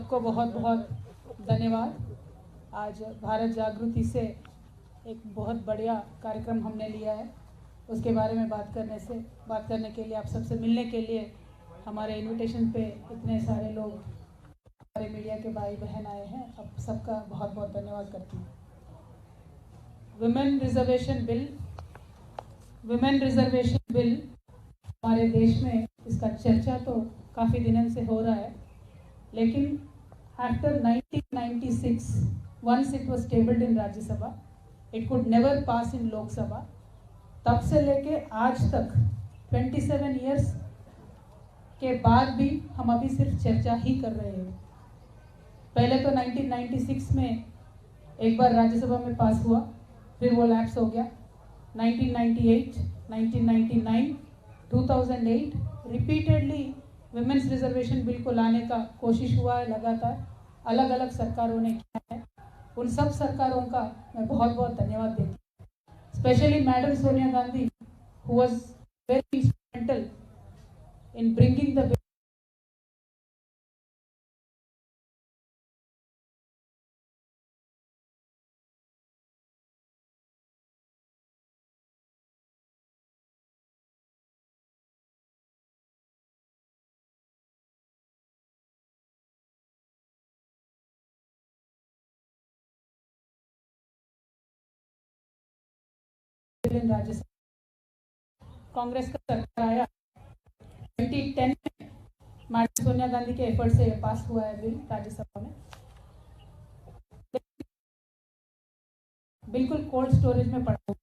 सबको बहुत बहुत धन्यवाद। आज भारत जागृति से एक बहुत बढ़िया कार्यक्रम हमने लिया है, उसके बारे में बात करने के लिए, आप सबसे मिलने के लिए हमारे इनविटेशन पे इतने सारे लोग, हमारे मीडिया के भाई बहन आए हैं। अब सबका बहुत बहुत धन्यवाद करती हूँ। विमेन रिजर्वेशन बिल हमारे देश में इसका चर्चा तो काफ़ी दिनों से हो रहा है, लेकिन after 1996 once it was tabled in Rajya Sabha, it could never pass in Lok Sabha. तब से लेके आज तक 27 years के बाद भी हम अभी सिर्फ चर्चा ही कर रहे हैं। पहले तो 1996 में एक बार राज्यसभा में पास हुआ, फिर वो लैप्स हो गया। 1998, 1999, 2008 रिपीटेडली विमेंस रिजर्वेशन बिल को लाने का कोशिश हुआ है, लगातार अलग अलग सरकारों ने किया है। उन सब सरकारों का मैं बहुत बहुत धन्यवाद देती हूँ, specially madam Sonia Gandhi who was very instrumental in bringing the bill in Rajya Sabha. Congress का सरकार आया 2010 में, मैडम सोनिया गांधी के एफर्ट से ये पास हुआ है बिल राज्यसभा में। बिल्कुल कोल्ड स्टोरेज में पड़ा हुआ।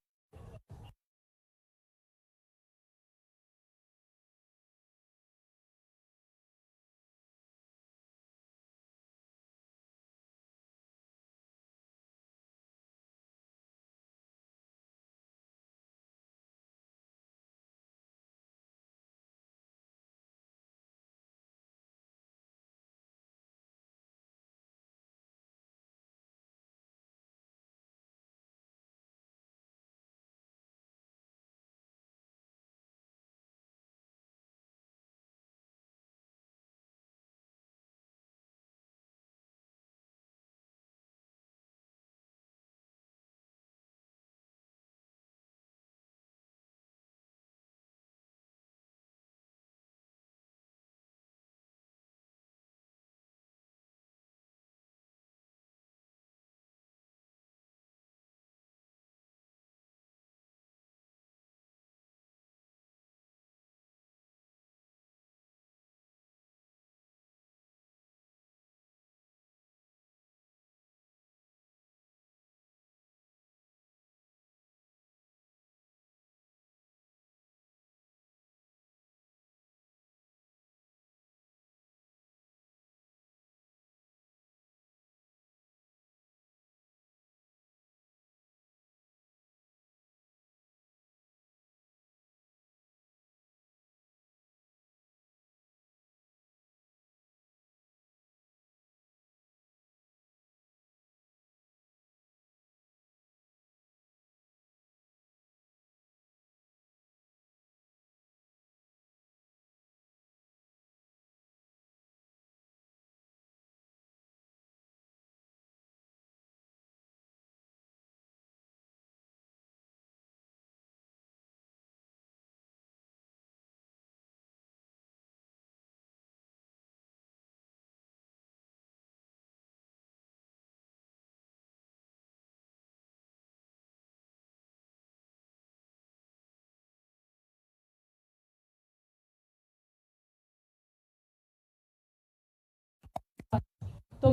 तो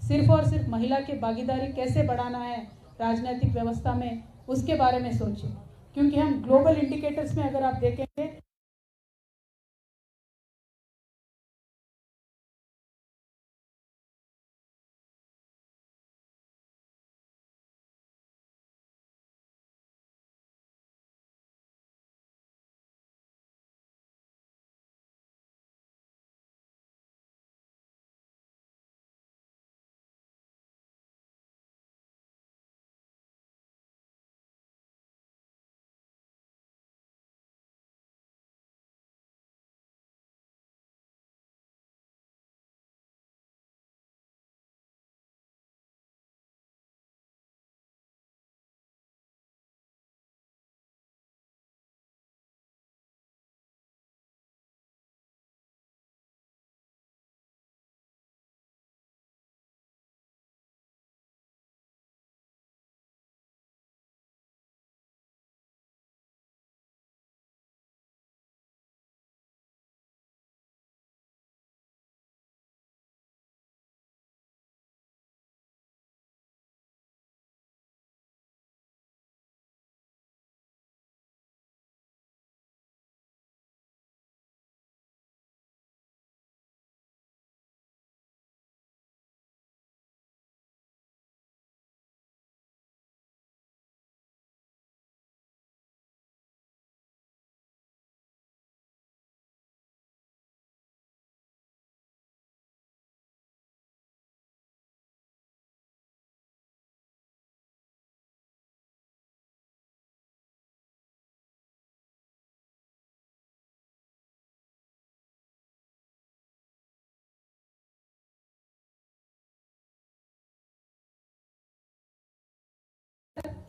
सिर्फ और सिर्फ महिला की भागीदारी कैसे बढ़ाना है राजनीतिक व्यवस्था में, उसके बारे में सोचिए। क्योंकि हम ग्लोबल इंडिकेटर्स में अगर आप देखेंगे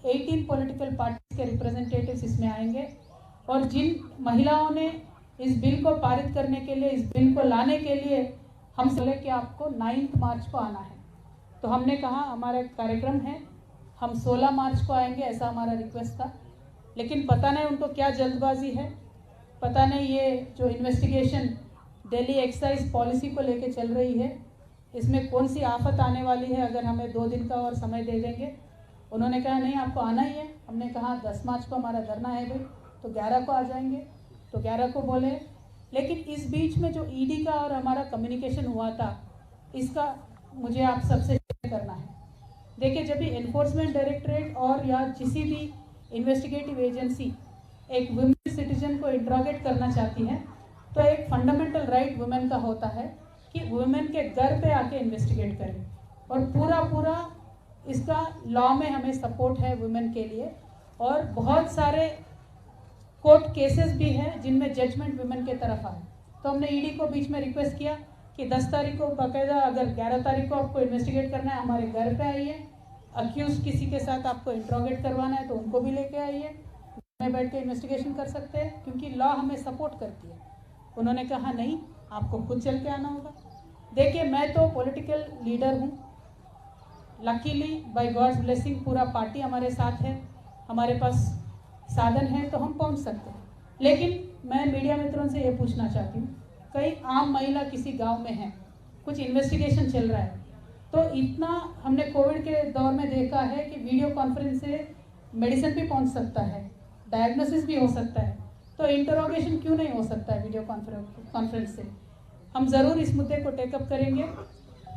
18 पॉलिटिकल पार्टीज के रिप्रेजेंटेटिव्स इसमें आएंगे और जिन महिलाओं ने इस बिल को पारित करने के लिए, इस बिल को लाने के लिए हम बोले कि आपको 9 मार्च को आना है, तो हमने कहा हमारा कार्यक्रम है, हम 16 मार्च को आएंगे, ऐसा हमारा रिक्वेस्ट था। लेकिन पता नहीं उनको क्या जल्दबाजी है, पता नहीं ये जो इन्वेस्टिगेशन दिल्ली एक्साइज पॉलिसी को लेके चल रही है, इसमें कौन सी आफत आने वाली है अगर हमें 2 दिन का और समय दे देंगे। उन्होंने कहा नहीं आपको आना ही है। हमने कहा 10 मार्च को हमारा धरना है भाई, तो 11 को आ जाएंगे, तो 11 को बोले। लेकिन इस बीच में जो ईडी का और हमारा कम्युनिकेशन हुआ था, इसका मुझे आप सबसे शेयर करना है। देखिए, जब भी एनफोर्समेंट डायरेक्टरेट और या किसी भी इन्वेस्टिगेटिव एजेंसी एक वुमेन सिटीजन को इंट्रोगेट करना चाहती है, तो एक फंडामेंटल राइट वुमेन का होता है कि वुमेन के घर पे आके इन्वेस्टिगेट करें, और पूरा इसका लॉ में हमें सपोर्ट है वुमेन के लिए। और बहुत सारे कोर्ट केसेस भी हैं जिनमें जजमेंट वुमेन के तरफ आए। तो हमने ईडी को बीच में रिक्वेस्ट किया कि 10 तारीख को बाकायदा, अगर 11 तारीख को आपको इन्वेस्टिगेट करना है हमारे घर पे आइए, अक्यूज किसी के साथ आपको इंट्रोगेट करवाना है तो उनको भी लेके आइए, में बैठ के इन्वेस्टिगेशन कर सकते हैं, क्योंकि लॉ हमें सपोर्ट करती है। उन्होंने कहा नहीं, आपको खुद चल के आना होगा। देखिए, मैं तो पॉलिटिकल लीडर हूँ, लकीली बाय गॉड्स ब्लेसिंग पूरा पार्टी हमारे साथ है, हमारे पास साधन है तो हम पहुँच सकते हैं। लेकिन मैं मीडिया मित्रों से ये पूछना चाहती हूँ, कई आम महिला किसी गांव में है, कुछ इन्वेस्टिगेशन चल रहा है, तो इतना हमने कोविड के दौर में देखा है कि वीडियो कॉन्फ्रेंस से मेडिसिन भी पहुंच सकता है, डायग्नोसिस भी हो सकता है, तो इंटरोगेशन क्यों नहीं हो सकता है वीडियो कॉन्फ्रेंस से। हम ज़रूर इस मुद्दे को टेकअप करेंगे।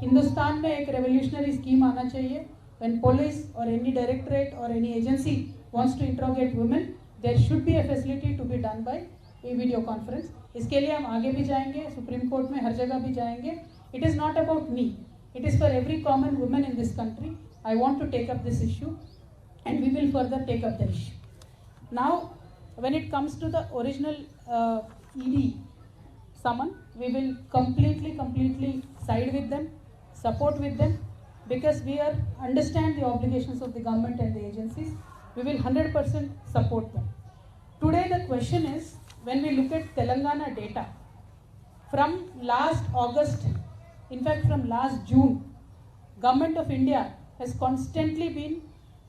हिंदुस्तान में एक रेवोल्यूशनरी स्कीम आना चाहिए, व्हेन पुलिस और एनी डायरेक्टरेट और any agency wants to interrogate women, there should be a facility to be done by a video conference. इसके लिए हम आगे भी जाएंगे, सुप्रीम कोर्ट में हर जगह भी जाएंगे। It is not about me, it is for every common woman in this country. I want to take up this issue and we will further take up the issue. Now, when it comes to the original ED summon, we will completely side with them, support with them, because we understand the obligations of the government and the agencies. We will 100% support them. Today the question is, when we look at Telangana data, from last August, in fact from last June, Government of India has constantly been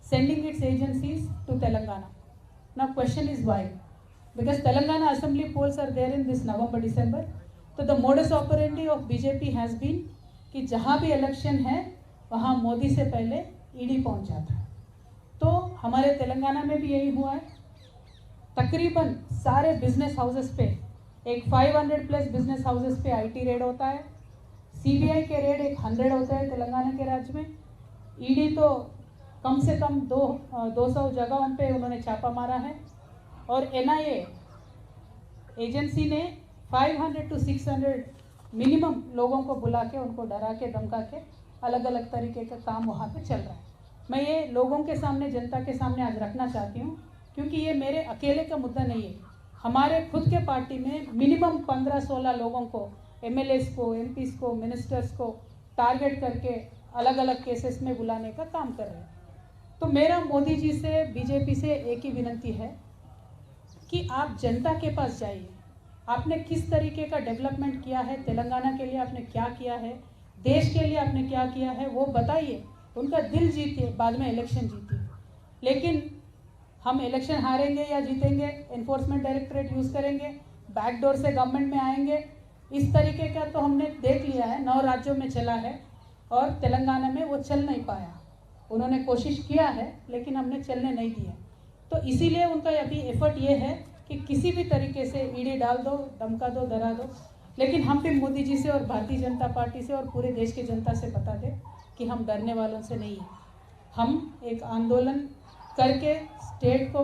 sending its agencies to Telangana. Now question is why? Because Telangana assembly polls are there in this November-December. So the modus operandi of BJP has been कि जहाँ भी election है वहाँ मोदी से पहले ED पहुँच जाता है। तो हमारे तेलंगाना में भी यही हुआ है। तकरीबन सारे बिजनेस हाउसेस पे, एक 500+ बिजनेस हाउसेस पे आईटी रेड होता है, सीबीआई के रेड एक 100 होते हैं तेलंगाना के राज्य में। ईडी तो कम से कम 200 जगहों पे उन्होंने छापा मारा है, और एनआईए एजेंसी ने 500 to 600 मिनिमम लोगों को बुला के, उनको डरा के, धमका के, अलग अलग तरीके का काम वहाँ पे चल रहा है। मैं ये लोगों के सामने, जनता के सामने आज रखना चाहती हूँ, क्योंकि ये मेरे अकेले का मुद्दा नहीं है। हमारे खुद के पार्टी में मिनिमम 15-16 लोगों को, एमएलएस को, एमपीस को, मिनिस्टर्स को टारगेट करके अलग अलग केसेस में बुलाने का काम कर रहे हैं। तो मेरा मोदी जी से, बीजेपी से एक ही विनती है कि आप जनता के पास जाइए। आपने किस तरीके का डेवलपमेंट किया है, तेलंगाना के लिए आपने क्या किया है, देश के लिए आपने क्या किया है, वो बताइए। उनका दिल जीतिए, बाद में इलेक्शन जीतिए। लेकिन हम इलेक्शन हारेंगे या जीतेंगे, एनफोर्समेंट डायरेक्टरेट यूज़ करेंगे, बैकडोर से गवर्नमेंट में आएंगे, इस तरीके का तो हमने देख लिया है। 9 राज्यों में चला है और तेलंगाना में वो चल नहीं पाया। उन्होंने कोशिश किया है लेकिन हमने चलने नहीं दिया। तो इसीलिए उनका अभी एफर्ट ये है कि किसी भी तरीके से ईडी डाल दो, धमका दो, डरा दो। लेकिन हम भी मोदी जी से और भारतीय जनता पार्टी से और पूरे देश की जनता से बता दें कि हम डरने वालों से नहीं हैं। हम एक आंदोलन करके, स्टेट को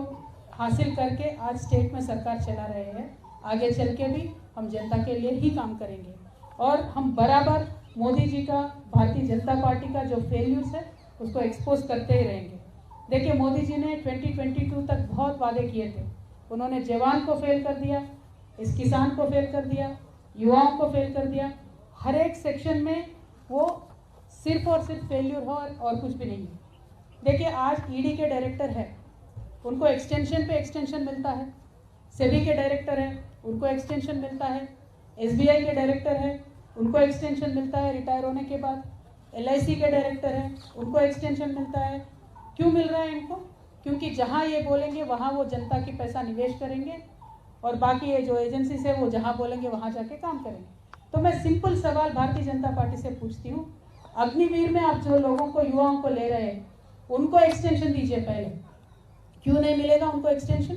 हासिल करके आज स्टेट में सरकार चला रहे हैं। आगे चल के भी हम जनता के लिए ही काम करेंगे, और हम बराबर मोदी जी का, भारतीय जनता पार्टी का जो फेल्यूर्स है उसको एक्सपोज करते ही रहेंगे। देखिए, मोदी जी ने 2022 तक बहुत वादे किए थे। उन्होंने जवान को फेल कर दिया, इस किसान को फेल कर दिया, युवाओं को फेल कर दिया। हर एक सेक्शन में वो सिर्फ और सिर्फ फेल्यूर हो और कुछ भी नहीं है। देखिए आज ईडी के डायरेक्टर है, उनको एक्सटेंशन पे एक्सटेंशन मिलता है, सेबी के डायरेक्टर है, उनको एक्सटेंशन मिलता है, एसबीआई के डायरेक्टर है, उनको एक्सटेंशन मिलता है रिटायर होने के बाद, एलआईसी के डायरेक्टर है, उनको एक्सटेंशन मिलता है। क्यों मिल रहा है इनको? क्योंकि जहाँ ये बोलेंगे वहाँ वो जनता की पैसा निवेश करेंगे और बाकी ये जो एजेंसीज है वो जहाँ बोलेंगे वहाँ जाके काम करेंगे। तो मैं सिंपल सवाल भारतीय जनता पार्टी से पूछती हूँ, अग्निवीर में आप जो लोगों को, युवाओं को ले रहे हैं, उनको एक्सटेंशन दीजिए पहले। क्यों नहीं मिलेगा उनको एक्सटेंशन?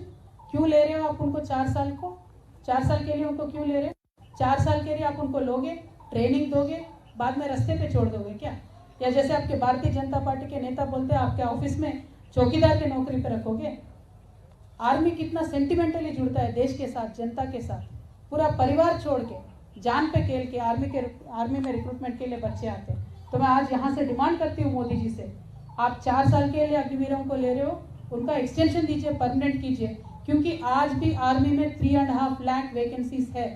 क्यों ले रहे हो आप उनको 4 साल को? 4 साल के लिए उनको क्यों ले रहे हो? 4 साल के लिए आप उनको लोगे, ट्रेनिंग दोगे, बाद में रास्ते पे छोड़ दोगे क्या? या जैसे आपके भारतीय जनता पार्टी के नेता बोलते हैं आपके ऑफिस में चौकीदार के नौकरी पे रखोगे? आर्मी कितना सेंटिमेंटली जुड़ता है देश के साथ, जनता के साथ, पूरा परिवार छोड़ के, जान पे खेल के आर्मी में रिक्रूटमेंट के लिए बच्चे आते हैं। तो मैं आज यहाँ से डिमांड करती हूँ मोदी जी से, आप 4 साल के लिए अग्निवीरों को ले रहे हो, उनका एक्सटेंशन दीजिए, परमानेंट कीजिए, क्योंकि आज भी आर्मी में 3.5 लाख वैकेंसीज है।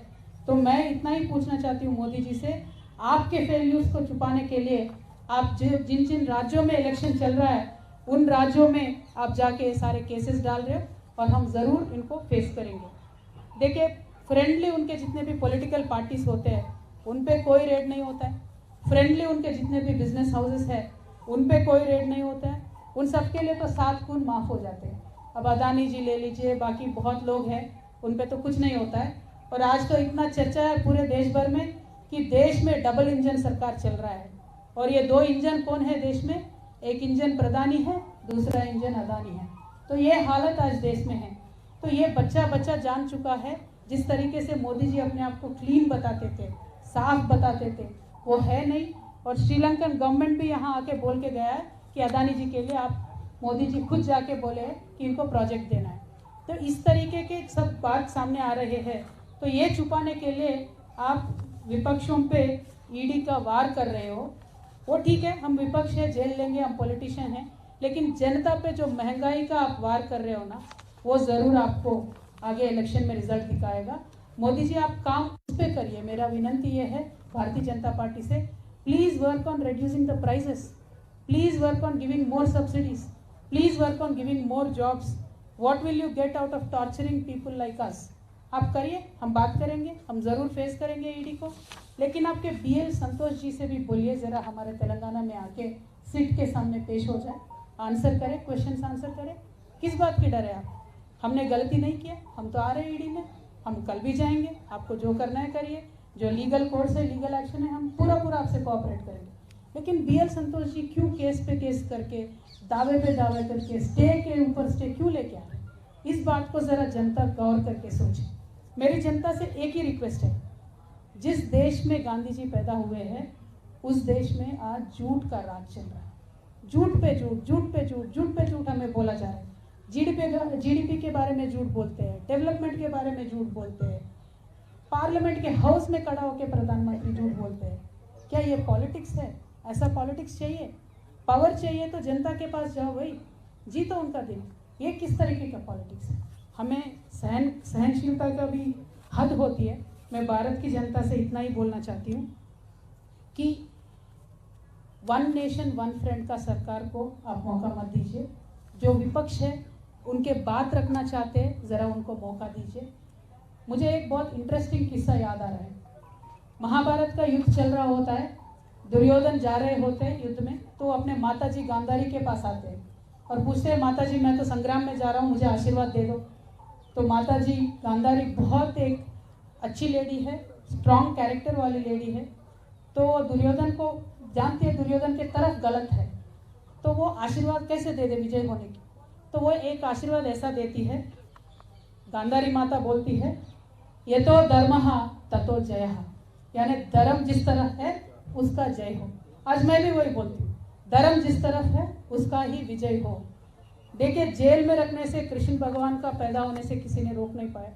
तो मैं इतना ही पूछना चाहती हूँ मोदी जी से, आपके फेल्यूर्स को छुपाने के लिए आप जिन जिन राज्यों में इलेक्शन चल रहा है उन राज्यों में आप जाके सारे केसेस डाल रहे हो और हम ज़रूर इनको फेस करेंगे। देखिए फ्रेंडली उनके जितने भी पॉलिटिकल पार्टीज होते हैं उन पे कोई रेड नहीं होता है, फ्रेंडली उनके जितने भी बिजनेस हाउसेस हैं उन पे कोई रेड नहीं होता है, उन सबके लिए तो 7 खून माफ़ हो जाते हैं। अब अदानी जी ले लीजिए, बाकी बहुत लोग हैं, उन पे तो कुछ नहीं होता है। और आज तो इतना चर्चा है पूरे देश भर में कि देश में डबल इंजन सरकार चल रहा है, और ये 2 इंजन कौन है देश में? एक इंजन प्रधानी है, दूसरा इंजन अदानी है। तो ये हालत आज देश में है। तो ये बच्चा जान चुका है, जिस तरीके से मोदी जी अपने आप को क्लीन बताते थे, साफ बताते थे, वो है नहीं। और श्रीलंकन गवर्नमेंट भी यहाँ आके बोल के गया है कि अदानी जी के लिए आप, मोदी जी खुद जाके बोले हैं कि इनको प्रोजेक्ट देना है। तो इस तरीके के सब बात सामने आ रहे हैं। तो ये छुपाने के लिए आप विपक्षों पे ईडी का वार कर रहे हो, वो ठीक है, हम विपक्ष है, जेल लेंगे, हम पॉलिटिशियन हैं, लेकिन जनता पे जो महंगाई का आप वार कर रहे हो ना, वो ज़रूर आपको आगे इलेक्शन में रिजल्ट दिखाएगा। मोदी जी आप काम उस पर करिए। मेरा विनंती ये है भारतीय जनता पार्टी से, please work on reducing the prices, please work on giving more subsidies, please work on giving more jobs. What will you get out of torturing people like us? आप करिए, हम बात करेंगे, हम ज़रूर फेस करेंगे ईडी को। लेकिन आपके बीएल संतोष जी से भी बोलिए ज़रा हमारे तेलंगाना में आके सीट के सामने पेश हो जाए, आंसर करें, क्वेश्चन आंसर करें। किस बात की डर है आप? हमने गलती नहीं किया, हम तो आ रहे हैं ईडी में, हम कल भी जाएंगे, आपको जो करना है करिए, जो लीगल कोर्स है, लीगल एक्शन है, हम पूरा आपसे कोऑपरेट करेंगे। लेकिन बीएल संतोष जी क्यों केस पे केस करके, दावे पे दावे करके, स्टे के ऊपर स्टे क्यों लेके आ रहे हैं? इस बात को ज़रा जनता गौर करके सोचे। मेरी जनता से एक ही रिक्वेस्ट है, जिस देश में गांधी जी पैदा हुए हैं उस देश में आज झूठ का राज चल रहा है। झूठ पे झूठ, झूठ पे झूठ, झूठ पे झूठ हमें बोला जा रहा है। जीडीपी के बारे में झूठ बोलते हैं, डेवलपमेंट के बारे में झूठ बोलते हैं, पार्लियामेंट के हाउस में खड़ा होकर प्रधानमंत्री झूठ बोलते हैं। क्या ये पॉलिटिक्स है? ऐसा पॉलिटिक्स चाहिए? पावर चाहिए तो जनता के पास जाओ भाई, जीतो उनका दिल। ये किस तरीके का पॉलिटिक्स है? हमें सहनशीलता का भी हद होती है। मैं भारत की जनता से इतना ही बोलना चाहती हूँ कि 1 नेशन 1 फ्रेंड का सरकार को आप मौका मत दीजिए। जो विपक्ष है उनके बात रखना चाहते हैं, ज़रा उनको मौका दीजिए। मुझे एक बहुत इंटरेस्टिंग किस्सा याद आ रहा है। महाभारत का युद्ध चल रहा होता है, दुर्योधन जा रहे होते हैं युद्ध में, तो अपने माता जी गांधारी के पास आते हैं और पूछते हैं, माता जी मैं तो संग्राम में जा रहा हूँ, मुझे आशीर्वाद दे दो। तो माता जी गांधारी बहुत एक अच्छी लेडी है, स्ट्रॉन्ग कैरेक्टर वाली लेडी है, तो दुर्योधन को जानती है दुर्योधन के तरफ गलत है, तो वो आशीर्वाद कैसे दे दे विजय होने की? तो वो एक आशीर्वाद ऐसा देती है, गांधारी माता बोलती है, ये तो धर्मः ततो जयः, यानी धर्म जिस तरफ है उसका जय हो। आज मैं भी वही बोलती हूँ, धर्म जिस तरफ है उसका ही विजय हो। देखिए जेल में रखने से कृष्ण भगवान का पैदा होने से किसी ने रोक नहीं पाया।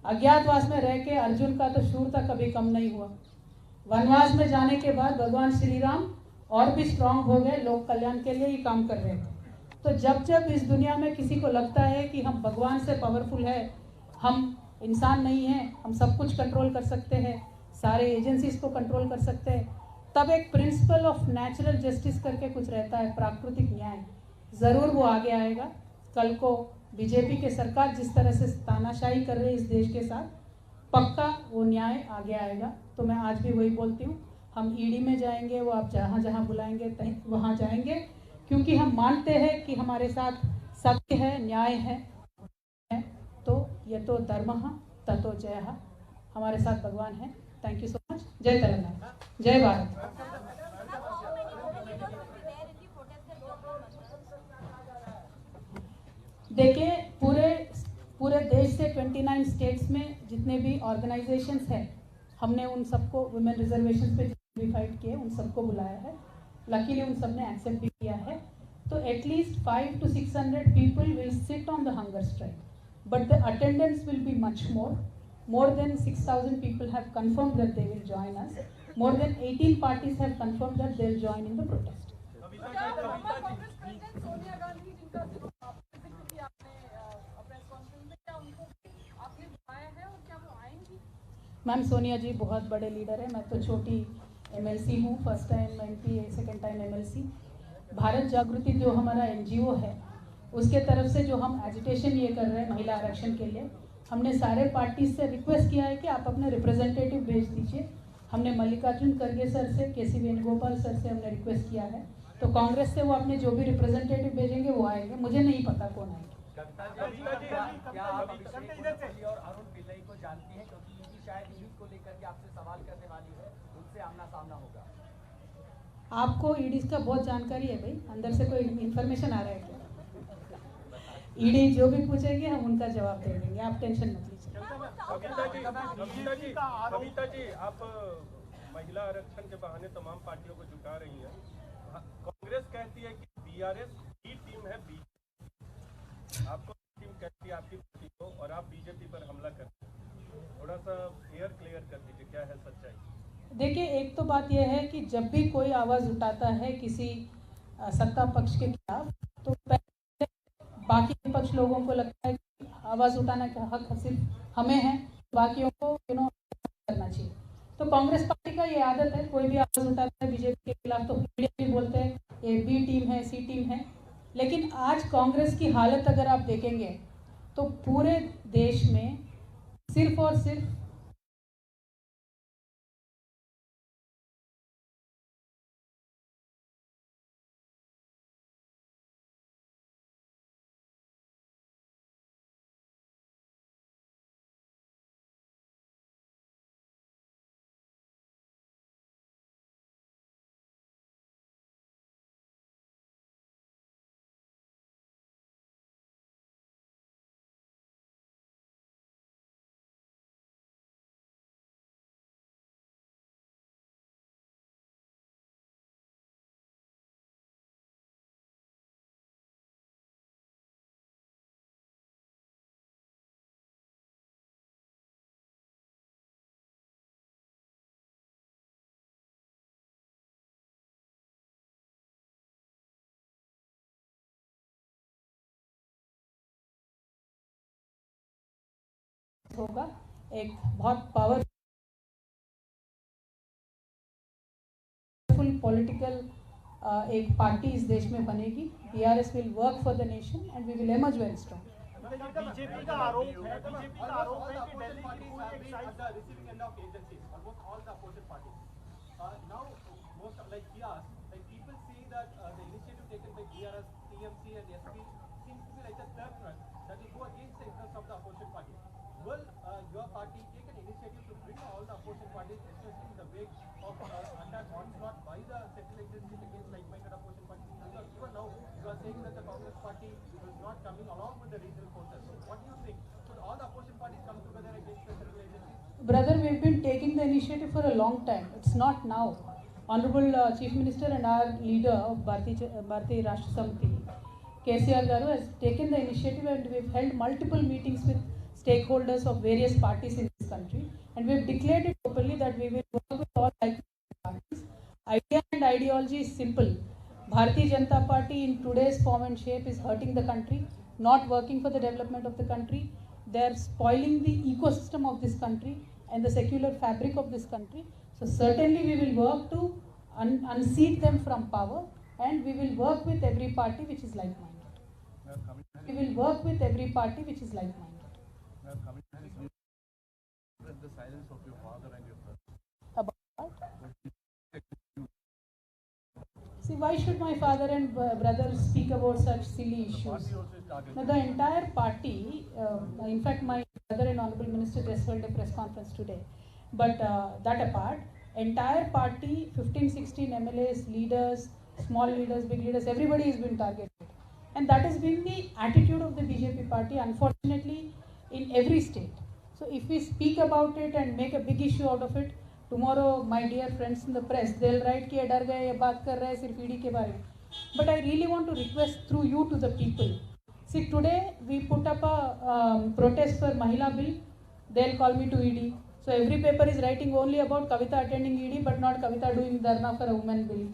अज्ञातवास में रह के अर्जुन का तो शूरता कभी कम नहीं हुआ। वनवास में जाने के बाद भगवान श्री राम और भी स्ट्रांग हो गए, लोक कल्याण के लिए ही काम कर रहे थे। तो जब जब इस दुनिया में किसी को लगता है कि हम भगवान से पावरफुल है, हम इंसान नहीं हैं, हम सब कुछ कंट्रोल कर सकते हैं, सारे एजेंसीज को कंट्रोल कर सकते हैं, तब एक प्रिंसिपल ऑफ नेचुरल जस्टिस करके कुछ रहता है, प्राकृतिक न्याय। ज़रूर वो आगे आएगा। कल को बीजेपी के सरकार जिस तरह से तानाशाही कर रही है इस देश के साथ, पक्का वो न्याय आगे आएगा। तो मैं आज भी वही बोलती हूँ, हम ईडी में जाएंगे, वो आप जहाँ जहाँ बुलाएंगे वहाँ जाएंगे, क्योंकि हम मानते हैं कि हमारे साथ सत्य है, न्याय है। तो ये तो धर्मः ततो जयः, हमारे साथ भगवान है। Thank you so much. जय तेलंगाना, जय भारत। देखिए, पूरे देश से 29 स्टेट्स में जितने भी ऑर्गेनाइजेशंस हैं, हमने उन सबको वुमेन रिजर्वेशन पे भी फाइट किए, उन सबको बुलाया है। लकीली उन सब ने एक्सेप्ट भी किया है। तो at least 500 to 600 people will sit on the hunger strike, but the attendance will be much more. More than 6,000 people have confirmed that they will join us. More than 18 parties have confirmed that they will join in the protest. Ma'am, Sonia ji बहुत बड़े leader है। मैं तो छोटी MLC हूँ, first time MP, second time MLC। Bharat Jagruti जो हमारा NGO है, उसके तरफ से जो हम एजिटेशन ये कर रहे हैं महिला आरक्षण के लिए, हमने सारे पार्टीज से रिक्वेस्ट किया है कि आप अपने रिप्रेजेंटेटिव भेज दीजिए। हमने मल्लिकार्जुन खड़गे सर से, KC वेणुगोपाल सर से हमने रिक्वेस्ट किया है। तो कांग्रेस से वो अपने जो भी रिप्रेजेंटेटिव भेजेंगे वो आएंगे, मुझे नहीं पता कौन आएंगे। क्या आप अभिषेक और अरुण पिल्लई को जानती हैं, क्योंकि इनकी शायद ईडी को लेकर के आपसे सवाल करने वाली है, उनसे आमना सामना होगा। आपको ईडी का बहुत जानकारी है भाई, अंदर से कोई इन्फॉर्मेशन आ रहा है क्या? ईडी जो भी पूछेंगे हम उनका जवाब दे देंगे, आप टेंशन मत लीजिए। कविता जी, आप महिला आरक्षण के बहाने तमाम पार्टियों को जुटा रही हैं। कांग्रेस कहती है कि BRS की टीम है, आपको टीम कहती है आपकी पार्टी को, और आप बीजेपी पर हमला करते हैं। थोड़ा सा क्लियर कर दीजिए, क्या है सच्चाई? देखिए, एक तो बात यह है कि जब भी कोई आवाज़ उठाता है किसी सत्ता पक्ष के खिलाफ, तो बाकी पक्ष लोगों को लगता है कि आवाज़ उठाने का हक सिर्फ हमें है, बाकियों को करना चाहिए। तो कांग्रेस पार्टी का ये आदत है, कोई भी आवाज़ उठाता है बीजेपी के खिलाफ तो मीडिया भी बोलते हैं ये B टीम है, C टीम है। लेकिन आज कांग्रेस की हालत अगर आप देखेंगे तो पूरे देश में सिर्फ और सिर्फ होगा, एक बहुत पावरफुल पॉलिटिकल एक पार्टी इस देश में बनेगी। BRS will work for the nation and we will emerge very strong. BJP का आरोप है कि Delhi parties have been at the receiving end of agencies, almost all the opposition parties. Now most like PRs, like people say that the initiative taken by BRS, TMC and SP seems to be like a third front that will go against the interests of the opposition party. Will your party take an initiative to bring all the opposition parties, especially in the wake of attack onslaught by the central agencies against like-minded opposition parties? Because even now you are saying that the Congress party is not coming along with the regional forces. So what do you think? Should all the opposition parties come together against the central agencies? Brother, we've been taking the initiative for a long time. It's not now. Honorable Chief Minister and our leader of Bharatiya Rashtra Samiti, KCR Garu, has taken the initiative, and we've held multiple meetings with stakeholders of various parties in this country, and we've declared it openly that we will work with all parties. Idea and ideology is simple. Bharatiya Janata Party in today's form and shape is hurting the country, not working for the development of the country. They are spoiling the ecosystem of this country and the secular fabric of this country. So certainly we will work to unseat them from power, and we will work with every party which is like-minded. We will work with every party which is like-minded. The silence of your father and your brother. About what? See, why should my father and brother speak about such silly issues? Party also is targeted. Now, the entire party, in fact, my brother and Honorable Minister just held a press conference today. But that apart, entire party, 15, 16 MLAs, leaders, small leaders, big leaders, everybody has been targeted. And that has been the attitude of the BJP party, unfortunately, in every state. So if we speak about it and make a big issue out of it, tomorrow my dear friends in the press, they'll write कि ये डर गए, ये बात कर रहे हैं सिर्फ ईडी के बारे में. But I really want to request through you to the people. See, today we put up a protest for Mahila bill. They'll call me to ED. So every paper is writing only about Kavita attending ED, but not Kavita doing dharna for a women bill.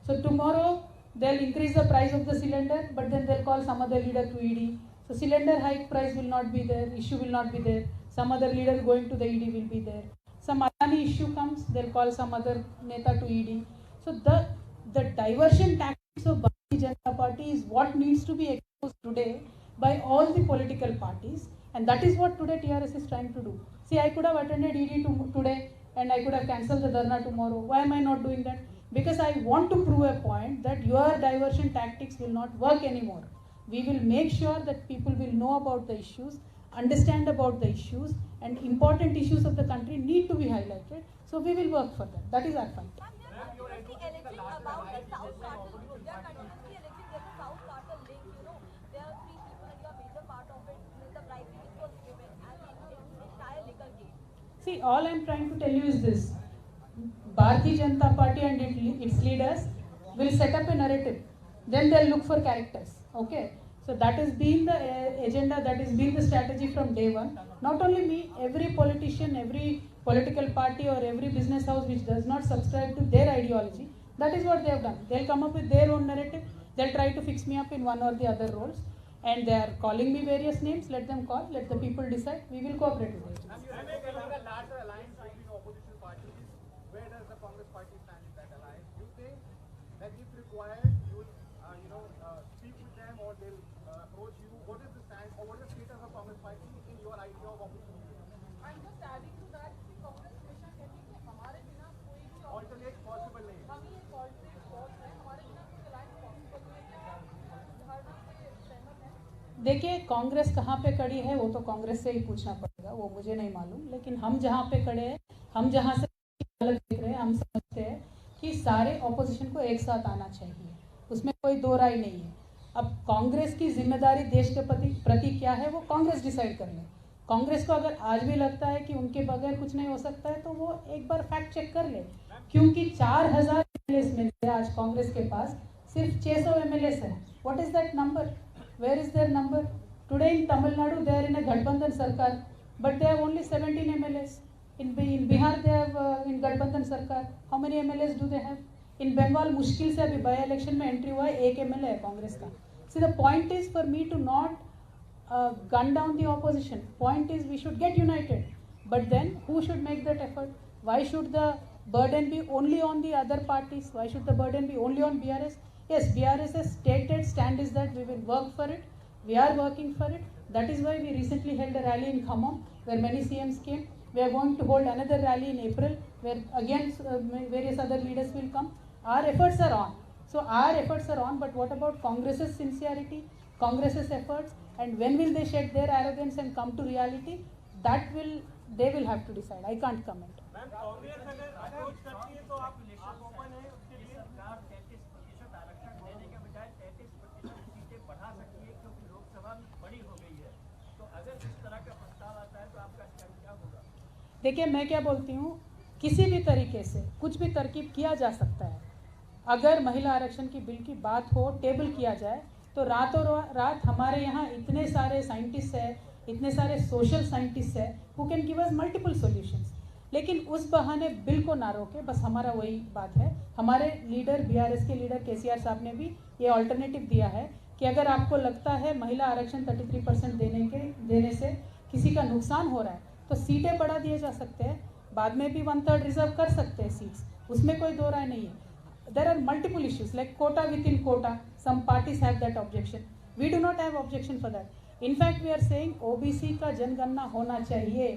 So tomorrow they'll increase the price of the cylinder, but then they'll call some other leader to ED. So cylinder hike price will not be there, issue will not be there. Some other leader going to the ED will be there. Some Adani issue comes, they'll call some other neta to ED. So the diversion tactics of Bharatiya Janata Party is what needs to be exposed today by all the political parties, and that is what today TRS is trying to do. See, I could have attended ED today and I could have cancelled the dharna tomorrow. Why am I not doing that? Because I want to prove a point that your diversion tactics will not work anymore. We will make sure that people will know about the issues, understand about the issues, and important issues of the country need to be highlighted. So we will work for that. That is our fight. See, all I am trying to tell you is this. Bharatiya Janata Party and its leaders will set up a narrative. Then they'll look for characters. Okay? So that has been the agenda, that has been the strategy from day one. Not only me, every politician, every political party or every business house which does not subscribe to their ideology, that is what they have done. They'll come up with their own narrative. They'll try to fix me up in one or the other roles. And they are calling me various names. Let them call. Let the people decide. We will cooperate with them. A larger alliance between opposition parties. Where does the Congress party stand in that alliance? Do you think that if required, you will, speak with them or they'll approach you? What is the stand or what is the status of Congress party in your idea of opposition? I'm just adding to that कि कांग्रेस हमेशा कहती है कि हमारे बिना कोई भी Alternate possible नहीं. हम ही एक ऑल्टरनेट फोर्स है, हमारे बिना कोई अलायंस पॉसिबल नहीं है. क्या धारणा पे सहमत है? देखिए, कांग्रेस कहाँ पे खड़ी है वो तो कांग्रेस से ही पूछना पड़ेगा, वो मुझे नहीं मालूम. लेकिन हम जहाँ पे खड़े हैं, हम जहाँ से अलग देख रहे हैं, हम समझते हैं कि सारे ऑपोजिशन को एक साथ आना चाहिए. उसमें कोई दो राय नहीं है. अब कांग्रेस की जिम्मेदारी देश के प्रति क्या है वो कांग्रेस डिसाइड कर ले. कांग्रेस को अगर आज भी लगता है कि उनके बगैर कुछ नहीं हो सकता है तो वो एक बार फैक्ट चेक कर ले. क्योंकि 4000 एमएलएस में से आज कांग्रेस के पास सिर्फ 600 एमएलएस है. What is that number? Where is their number? Today in Tamil Nadu they are in a गठबंधन सरकार, but they have only 17 MLAs. In Bihar they have in Gadbandhan Sarkar. How many MLAs do they have? In Bengal मुश्किल से अभी by election में entry हुआ है, एक MLA है कांग्रेस का. See, the point is for me to not gun down the opposition. Point is we should get united. But then who should make that effort? Why should the burden be only on the other parties? Why should the burden be only on BRS? Yes, BRS's stated stand is that we will work for it. We are working for it. That is why we recently held a rally in Khammam where many CMs came. We are going to hold another rally in April where again various other leaders will come. Our efforts are on. So our efforts are on, but what about Congress's sincerity, Congress's efforts, and when will they shed their arrogance and come to reality? They will have to decide. I can't comment. Ma'am Congress अगर approach करती है तो आप election open है उसके लिए? सरकार 33% आरक्षण देने के बजाय 33% सीटें बढ़ा सकती है क्योंकि लोकसभा बड़ी हो गई है. तो अगर इस तरह का प्रस्ताव आता है तो आपका स्टैंड क्या होगा? देखिए, मैं क्या बोलती हूँ, किसी भी तरीके से कुछ भी तरकीब किया जा सकता है. अगर महिला आरक्षण की बिल की बात हो, टेबल किया जाए, तो रातों रात हमारे यहाँ इतने सारे साइंटिस्ट हैं, इतने सारे सोशल साइंटिस्ट हैं who can give us multiple solutions. लेकिन उस बहाने बिल को ना रोके, बस हमारा वही बात है. हमारे लीडर बीआरएस के लीडर केसीआर साहब ने भी ये ऑल्टरनेटिव दिया है कि अगर आपको लगता है महिला आरक्षण 33% देने से किसी का नुकसान हो रहा है तो सीटें बढ़ा दिए जा सकते हैं. बाद में भी 1/3 रिजर्व कर सकते हैं सीट्स, उसमें कोई दो राय नहीं है. there are multiple issues like quota within quota. Some parties have that objection. We do not have objection for that. In fact, we are saying OBC का जनगणना होना चाहिए,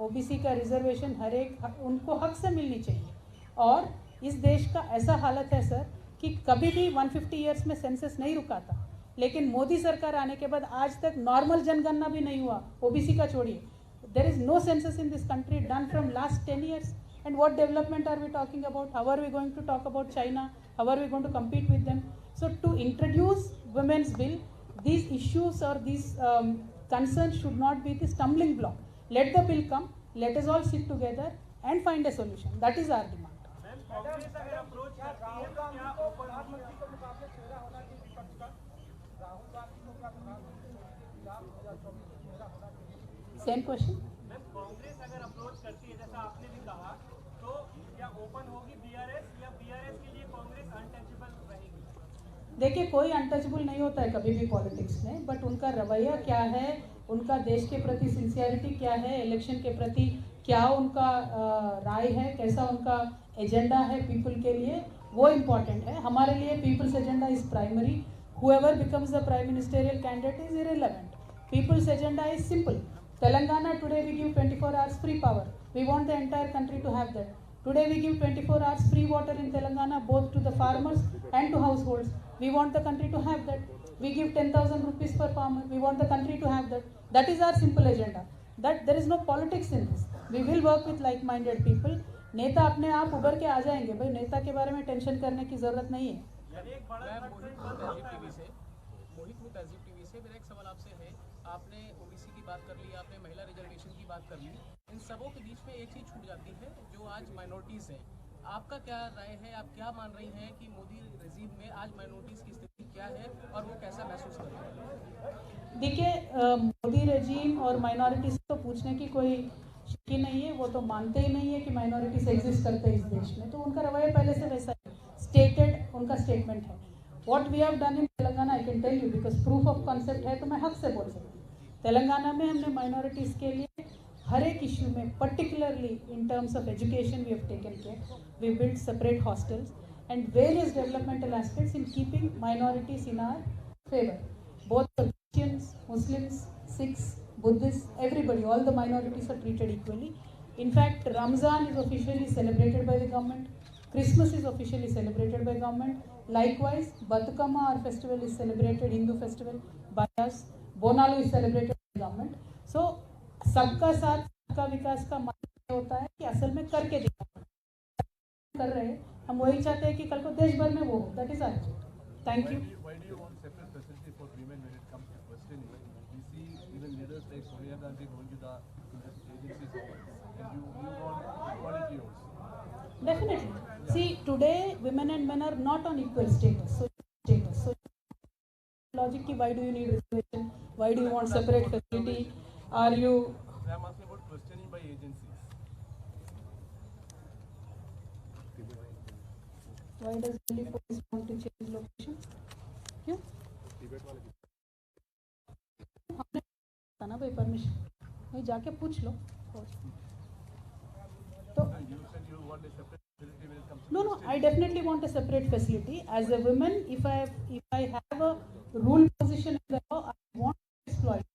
OBC का रिजर्वेशन हर एक उनको हक से मिलनी चाहिए. और इस देश का ऐसा हालत है सर कि कभी भी 150 ईयर्स में सेंसस नहीं रुका था, लेकिन मोदी सरकार आने के बाद आज तक नॉर्मल जनगणना भी नहीं हुआ, ओबीसी का छोड़िए. There is no census in this country done from last 10 years. And what development are we talking about? How are we going to talk about China? How are we going to compete with them? So to introduce women's bill, these issues or these concerns should not be the stumbling block. Let the bill come, let us all sit together and find a solution. That is our demand. Congress अगर approach करती है तो क्या प्रधानमंत्री के मुकाबले चेहरा होना चाहिए विपक्ष का, राहुल गांधी को क्या प्रधानमंत्री मोदी आप 2024 में चेहरा होना चाहिए? Same question. मैम कांग्रेस अगर अप्रोच करती है जैसा आपने भी कहा, तो क्या ओपन होगी बीआरएस या बीआरएस के लिए कांग्रेस अनटचेबल रहेगी? देखिए, कोई अनटचेबल नहीं होता है कभी भी पॉलिटिक्स में, बट उनका रवैया क्या है, उनका देश के प्रति सिंसियरिटी क्या है, इलेक्शन के प्रति क्या उनका राय है, कैसा उनका एजेंडा है पीपल के लिए, वो इम्पॉर्टेंट है. हमारे लिए people's agenda is primary. Whoever becomes the prime ministerial candidate is irrelevant. People's agenda is simple. Telangana today we give 24 hours free power. We want the entire country to have that. Today we give 24 hours free water in Telangana, both to the farmers and to households. We want the country to have that. We give 10,000 rupees per farmer. We want the country to have that. That is our simple agenda. That there is no politics in this. We will work with like-minded people. नेता अपने आप उभर के आ जाएंगे भाई, नेता के बारे में टेंशन करने की जरूरत नहीं है. मोहित मुत तहजीब टीवी से मेरा एक सवाल आपसे है. आपने ओबीसी की बात कर ली, आपने महिला रिजर्वेशन की बात कर ली. इन सबों के बीच में एक चीज़ छूट जाती है जो आज माइनॉरिटीज़ हैं. आपका क्या राय है, आप क्या मान रही हैं कि मोदी रेजीम में आज माइनॉरिटीज़ की स्थिति क्या है और वो कैसा महसूस कर रहे हैं? देखिए, मोदी रेजीम और माइनॉरिटीज़ तो पूछने की कोई शक नहीं है. वो तो मानते ही नहीं है कि माइनॉरिटीज़ एग्जिस्ट करते हैं इस देश में. तो उनका रवैया पहले से वैसा है, स्टेटेड उनका स्टेटमेंट है. What we have done in Telangana, I can tell you because proof of concept है, तो मैं हक से बोल सकती हूँ. तेलंगाना में हमने माइनॉरिटीज़ के लिए हर एक इश्यू में, particularly in terms of education, we have taken care. We built separate hostels and various developmental aspects in keeping minorities in our favor. Both Christians, Muslims, Sikhs, Buddhists, everybody, all the minorities are treated equally. In fact, Ramzan is officially celebrated by the government. Christmas is officially celebrated by government. Likewise, Batukama, our festival, is celebrated, Hindu festival, by us. Bonalu is celebrated by government. So, सबका साथ सबका विकास का मतलब होता है कि असल में करके दिखाना. कर रहे हैं, हम वही चाहते हैं कि कल को देश भर में वो हो. That is our job. Thank you. Why do you want separate facility for women when it comes to questioning? We see even leaders like Sonia Gandhi going to the agencies and you want equality also. Definitely. See, today women and men are not on equal status. So logic ki why do you need reservation? Why do you want separate facility? Are you? I am asking about questioning by agencies. Why does Delhi police want to change location? क्यों? हमने था ना भाई permission. भाई जाके पूछ लो. तो You said you want a separate facility when it comes to No, questioning. I definitely want a separate facility. As a woman, if I have a rule position in the law, I want to exploit.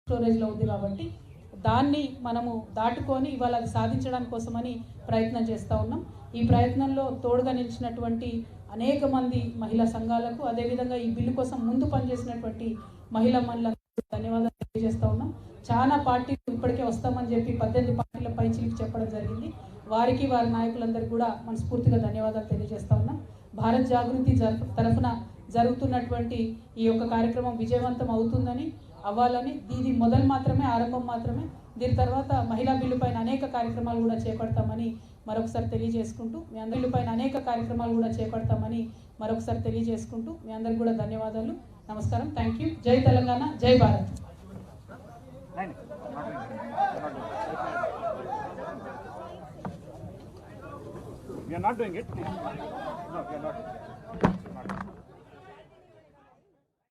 స్టోరేజ్లో ఉంది కాబట్టి దాన్ని మనము దాటుకొని ఇవాళ అది సాధించడానికి కోసమని ప్రయత్నం చేస్తూ ఉన్నాం. ఈ ప్రయత్నంలో తోడుగా నిలిచినటువంటి అనేక మంది మహిళా సంఘాలకు, అదేవిధంగా ఈ బిల్లు కోసం ముందు పనిచేసినటువంటి మహిళలందరికీ ధన్యవాదాలు తెలియజేస్తూ ఉన్నాం. చాలా పార్టీలు ఇప్పటికే వస్తామని చెప్పి 18 పార్టీల పైచిలికి చెప్పడం జరిగింది. వారికి వారి నాయకులందరికీ కూడా మనస్ఫూర్తిగా ధన్యవాదాలు తెలియజేస్తా ఉన్నాం. భారత్ జాగృతి తరఫున జరుగుతున్నటువంటి ఈ యొక్క కార్యక్రమం విజయవంతం అవుతుందని, అవ్వాలని, ఇది మొదలు మాత్రమే, ఆరంభం మాత్రమే. దీని తర్వాత మహిళా బిల్లు పైన అనేక కార్యక్రమాలు కూడా చేపడతామని మరొకసారి తెలియజేసుకుంటూ మీ అందరికీ కూడా ధన్యవాదాలు. నమస్కారం. Thank you. జై తెలంగాణ, జై Bharat. We are not doing it. No, we are not.